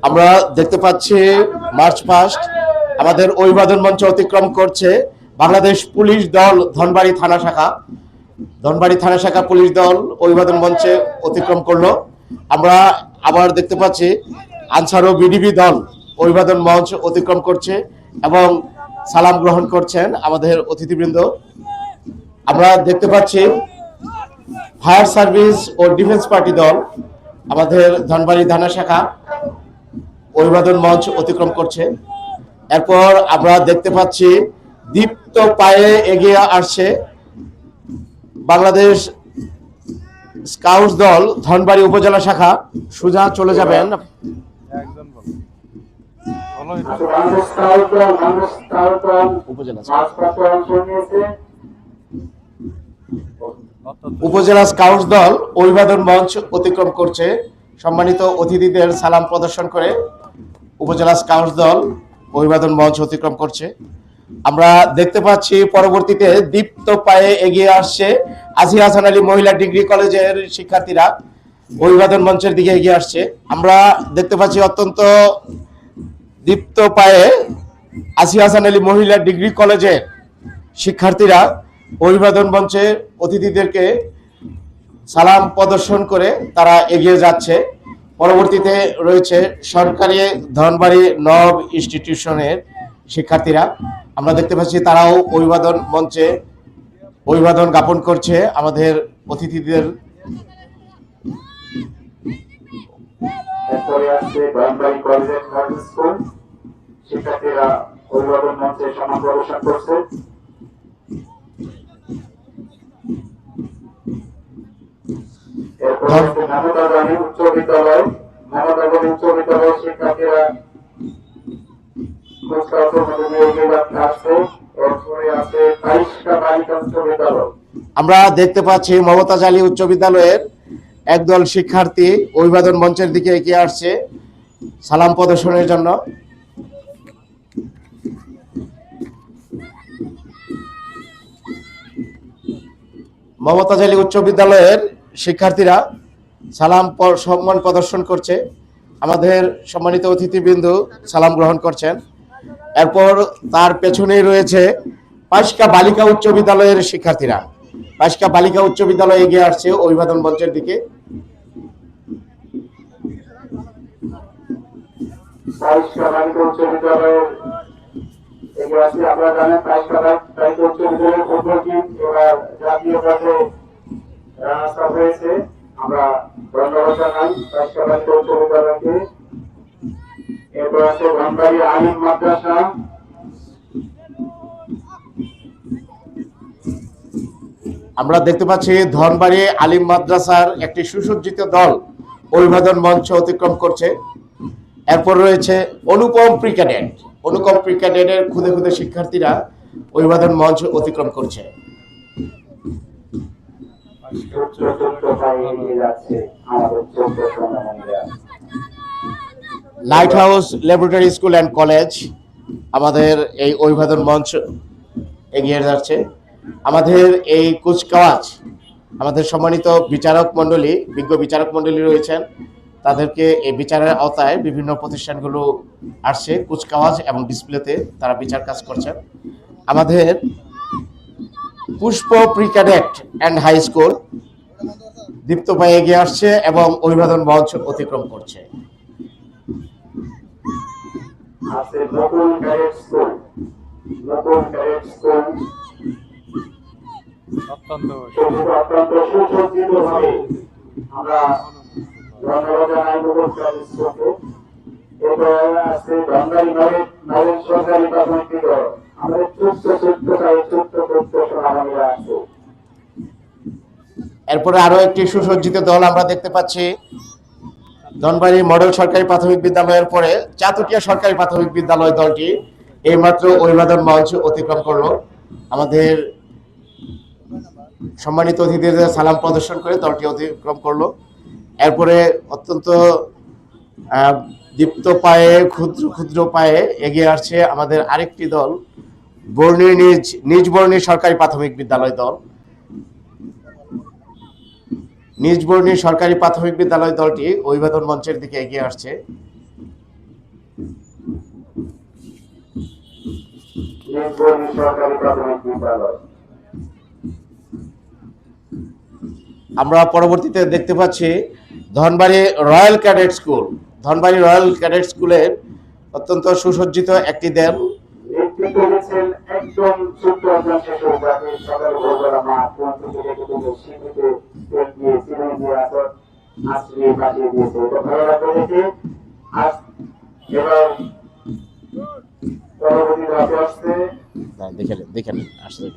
আমরা দেখতে পাচ্ছি মার্চ পাস্ট আমাদের অভিবাদন মঞ্চ অতিক্রম করছে বাংলাদেশ পুলিশ দল ধনবাড়ী থানা শাখা পুলিশ দল অভিবাদন মঞ্চে অতিক্রম করলো। আমরা আবার দেখতে পাচ্ছি আনসার ও বিডিবি দল অভিবাদন মঞ্চ অতিক্রম করছে এবং সালাম গ্রহণ করছেন আমাদের অতিথিবৃন্দ। আমরা দেখতে পাচ্ছি ফায়ার সার্ভিস ও ডিফেন্স পার্টি দল আমাদের ধনবাড়ী থানা শাখা অভিবাদন মঞ্চ অতিক্রম করছে। এরপর আমরা দেখতে পাচ্ছি দীপ্ত পায়ে এগিয়ে আসছে বাংলাদেশ স্কাউটস দল ধনবাড়ী উপজেলা শাখা। সোজা চলে যাবেন উপজেলা স্কাউটস দল অভিবাদন মঞ্চ অতিক্রম করছে। সম্মানিত অতিথিদের সালাম প্রদর্শন করে উপজেলা স্কাউটস দল অভিবাদন মঞ্চ অতিক্রম করছে। আমরা দেখতে পাচ্ছি পরবর্তীতে দীপ্ত পায়ে এগিয়ে আসছে আজি হাসান আলী মহিলা ডিগ্রি কলেজের শিক্ষার্থীরা অভিবাদন মঞ্চের দিকে এগিয়ে আসছে। আমরা দেখতে পাচ্ছি অত্যন্ত দীপ্ত পায়ে আজি হাসান আলী মহিলা ডিগ্রি কলেজের শিক্ষার্থীরা অভিবাদন মঞ্চে অতিথিদেরকে সালাম প্রদর্শন করে তারা এগিয়ে যাচ্ছে। পরবর্তীতে রয়েছে সরকারি ধনবাড়ী নব ইনস্টিটিউশনের শিক্ষার্থীরা। আমরা দেখতে পাচ্ছি তারাও অভিবাদন মঞ্চে অভিবাদন জ্ঞাপন করছে আমাদের অতিথিদের। শিক্ষার্থীরা অভিবাদন মঞ্চে সম্মান প্রদর্শন করছে। মমতাগামী উচ্চ বিদ্যালয়ের শিক্ষার্থীরা আমরা দেখতে পাচ্ছি মমতাজ আলী উচ্চ বিদ্যালয়ের একদল শিক্ষার্থী অভিবাদন মঞ্চের দিকে এগিয়ে আসছে সালাম প্রদর্শনের জন্য। মমতাজ আলী উচ্চ বিদ্যালয়ের শিক্ষার্থীরা সালাম সম্মান প্রদর্শন করছে। আমাদের সম্মানিত অতিথিবৃন্দ সালাম গ্রহণ করছেন। এরপর তার পেছনেই রয়েছে পাইশকা বালিকা উচ্চ বিদ্যালয়ের শিক্ষার্থীরা। পাইশকা বালিকা উচ্চ বিদ্যালয় এগিয়ে আসছে অভিবাদন মঞ্চের দিকে। আপনারা জানেন পাইশকা বালিকা উচ্চ বিদ্যালয়ের ফুটবল টিম এবার জাতীয় পর্যায়ে রানার্স আপ হয়েছে। আমরা ধন্যবাদ জানাই পাইশকা বালিকা উচ্চ বিদ্যালয়কে। এরপর আছে ধনবাড়ী আলিম মাদ্রাসা। আমরা দেখতে পাচ্ছি ধনবাড়ী আলিম মাদ্রাসার একটি সুসজ্জিত দল অভিবাদন মঞ্চ অতিক্রম করছে। এরপর রয়েছে অনুপম প্রি ক্যাডেটের খুদে খুদে শিক্ষার্থীরা অভিবাদন মঞ্চ অতিক্রম করছে। Light house laboratory school and college আমাদের এই অভিবাদন মঞ্চ এগিয়ে যাচ্ছে। আমাদের এই কুচকাওয়াজ আমাদের সম্মানিত বিচারক মণ্ডলী, বিজ্ঞ বিচারক মণ্ডলী রয়েছেন, তাদেরকে এই বিচারের আওতায় বিভিন্ন প্রতিষ্ঠানগুলো আসছে কুচকাওয়াজ এবং ডিসপ্লেতে তারা বিচার কাজ করছেন। আমাদের Pushpa pre cadet and high school দীপ্ত পায়ে এগিয়ে আসছে এবং অভিবাদন মঞ্চ অতিক্রম করছে। অত্যন্ত সুসজ্জিত ভাবে আমরা ধন্যবাদ জানাই নতুন ক্যাডেট স্কুলকে। এরপর আছে ধনবাড়ী নরেন সরকারি প্রাথমিক বিদ্যালয়। আমাদের আছে। এরপরে আরো একটি সুসজ্জিত দল আমরা দেখতে পাচ্ছি ধনবাড়ী মডেল সরকারি প্রাথমিক বিদ্যালয়ের পরে চাতুটিয়া সরকারি প্রাথমিক বিদ্যালয় দলটি এইমাত্র অভিবাদন মঞ্চ অতিক্রম করলো। আমাদের সম্মানিত অতিথিদের সালাম প্রদর্শন করে দলটি অতিক্রম করলো। এরপরে অত্যন্ত দীপ্ত পায়ে ক্ষুদ্র ক্ষুদ্র পায়ে এগিয়ে আসছে আমাদের আরেকটি দল নিজ বর্ণী সরকারি প্রাথমিক বিদ্যালয় দল। নিজ বর্ণী সরকারি প্রাথমিক বিদ্যালয় দলটি অভিবাদন মঞ্চের দিকে এগিয়ে আসছে। নিজ সরকারি প্রাথমিক বিদ্যালয়। আমরা পরবর্তীতে দেখতে পাচ্ছি Dhanbari royal cadet school. Dhanbari royal cadet স্কুলের অত্যন্ত সুসজ্জিত একটি দেয়াল। নেতৃত্ব দিচ্ছেন একদম ছোট্ট একজন শিশু, যাকে সকালে ভোরবেলা মা ফোন থেকে ডেকে ডেকে শীতে তেল দিয়ে চিনি দিয়ে আশ্রিয়ে পাঠিয়ে দিয়েছে। এটা ভালো লাগবে দেখে। আজ এবার পরবর্তী ধাপে আসছে দেখেন আসলে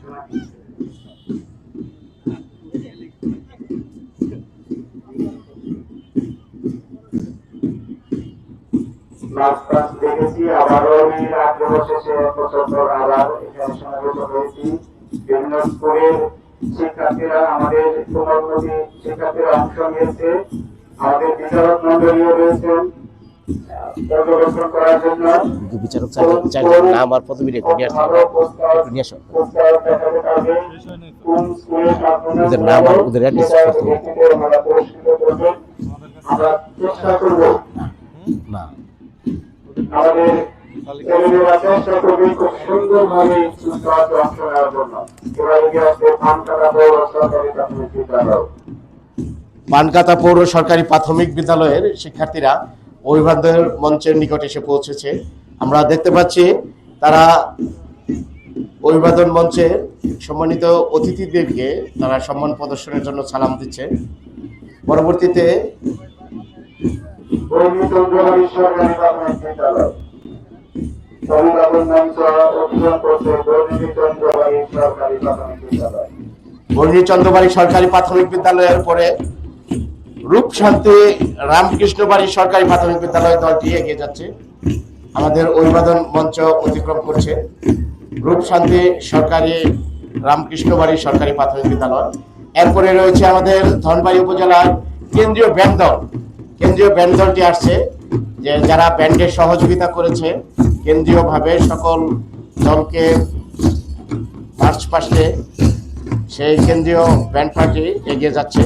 নাচ দেখেছি, আবারও আমি আগ্রহ শেষে এক বছর পর আবার এখানে সমবেত হয়েছি। বিভিন্ন স্কুলের শিক্ষার্থীরা, আমাদের পুনর্নবী শিক্ষার্থীরা অংশ নিয়েছে। আমাদের বিচারক মন্ডলীও রয়েছেন পর্যবেক্ষণ করার জন্য। বিচারক নাম আর প্রথম নাম আর ওদের আমরা চেষ্টা করব না আমাদের ছেলেমেয়েরা চেষ্টা করবে খুব সুন্দরভাবে সুস্থভাবে অংশ নেওয়ার জন্য। এবার এগিয়ে আসবে পানকাটা পৌর সরকারি প্রাথমিক বিদ্যালয়। পানকাটা পৌর সরকারি প্রাথমিক বিদ্যালয়ের শিক্ষার্থীরা অভিভাবকদের মঞ্চের নিকট এসে পৌঁছেছে। আমরা দেখতে পাচ্ছি তারা অভিবাদন মঞ্চে সম্মানিত অতিথিদেরকে তারা সম্মান প্রদর্শনের জন্য সালাম দিচ্ছে। পরবর্তীতে সরকারি প্রাথমিক বিদ্যালয় অভিভাবন মঞ্চ অভিযান করছে সরকারি প্রাথমিক বিদ্যালয়। বর্ণিচন্দ্রবাড়ি সরকারি প্রাথমিক বিদ্যালয়ের পরে রূপশান্তি রামকৃষ্ণবাড়ি সরকারি প্রাথমিক বিদ্যালয় দলটি এগিয়ে যাচ্ছে। আমাদের অভিবাদন মঞ্চ অতিক্রম করছে রূপশান্তি সরকারি রামকৃষ্ণবাড়ি সরকারি প্রাথমিক বিদ্যালয়। এরপরে রয়েছে আমাদের ধনবাড়ি উপজেলার কেন্দ্রীয় ব্যান্ড দল। কেন্দ্রীয় ব্যান্ড দলটি আসছে, যে যারা ব্যান্ডের সহযোগিতা করেছে কেন্দ্রীয়ভাবে সকল দলকে মার্চ পাস্টে, সেই কেন্দ্রীয় ব্যান্ড পার্টি এগিয়ে যাচ্ছে।